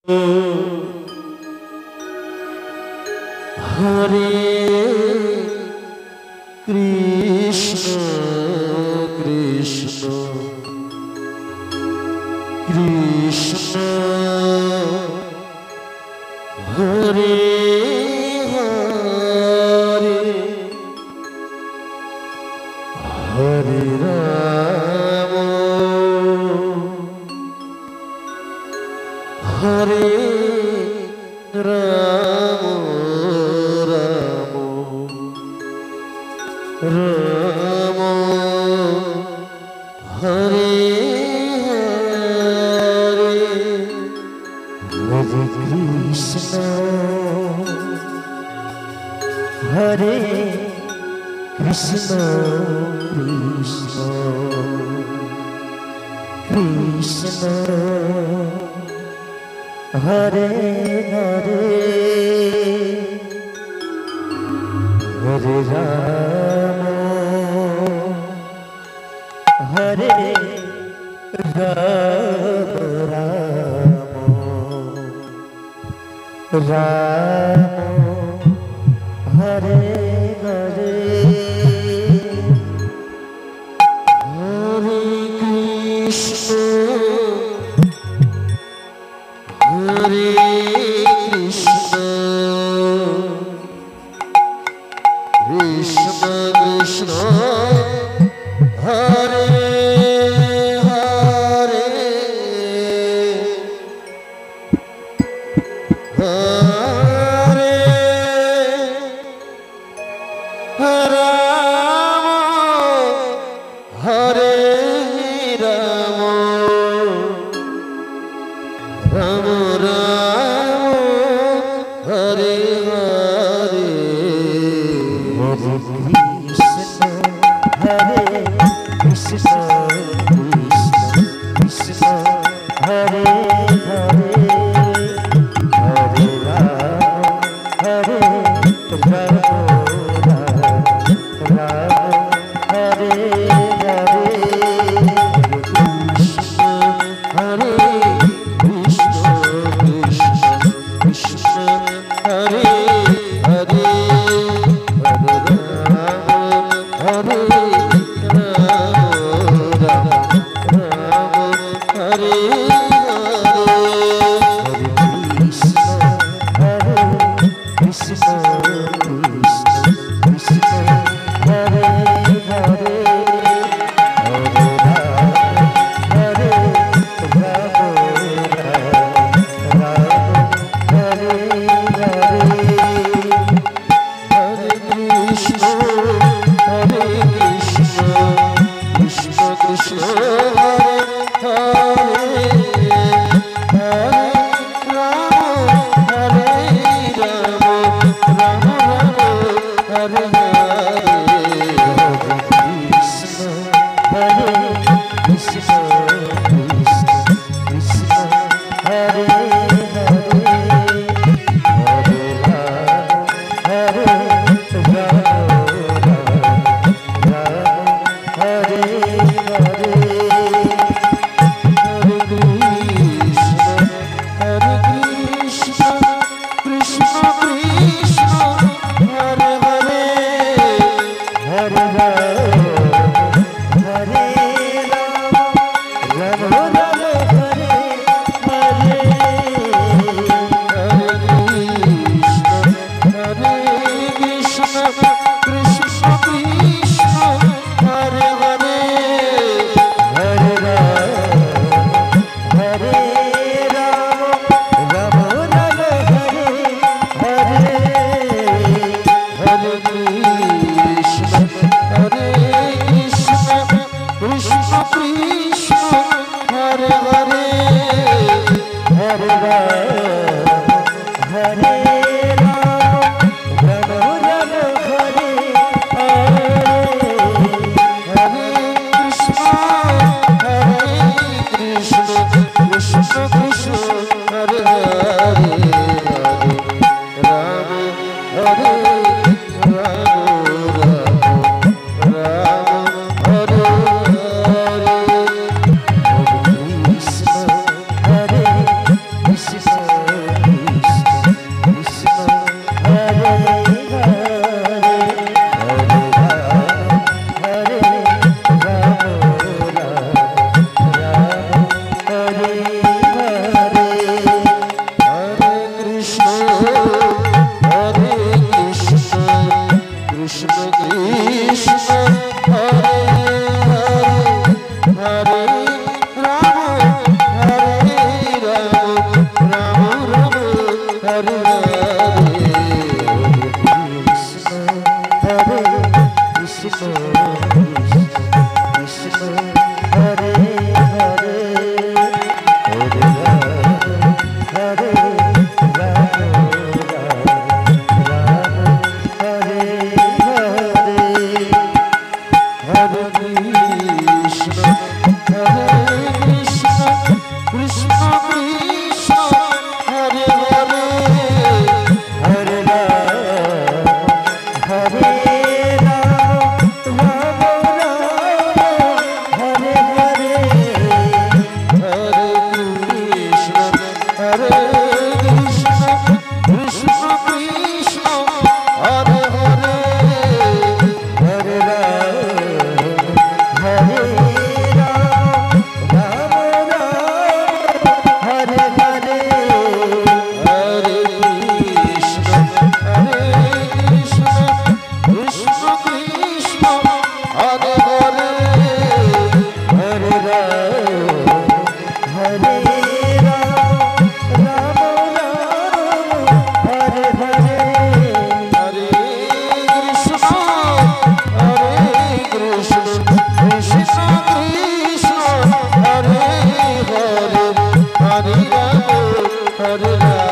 Hare Krishna Krishna Krishna Hare Hare Hare Ram Hare Ram Ram Hare Hare Hare Krishna Hare Krishna Krishna Krishna Hare Hare Hare Ram Hare Ram Hare Hare Hare Krishna Hare Krishna Krishna Krishna Hare Hare Hare Ram Hare Ram Ram Ram Hare Hare Hare Krishna Hare Krishna Krishna Hare Hare Hare Ram Hare Ram Ram Hare Hare Krishna Hare Krishna Krishna Hare Hare Hare Ram Hare Ram Ram Hare Hare Hare Krishna Hare Krishna Krishna Hare Hare Hare Ram Hare Ram Ram Hare Hare Hare Krishna Krishna Krishna Hare Hare Hare Ram Ram Hare Hare Hare Krishna Hare Krishna Krishna Hare Hare Hare Ram Hare Ram Hare Hare Hare Krishna Krishna Krishna Hare Hare Hare Ram Hare Ram Ram Hare Hare Hare Krishna Krishna Krishna Hare Hare Hare Ram Hare Ram Ram Hare Hare Hare Krishna Krishna Krishna Hare Hare Hare Ram Hare Ram Ram Hare Hare Hare Krishna Krishna Krishna Hare Hare Ram Hare Ram Hare Hare Krishna Hare Krishna Hare Rama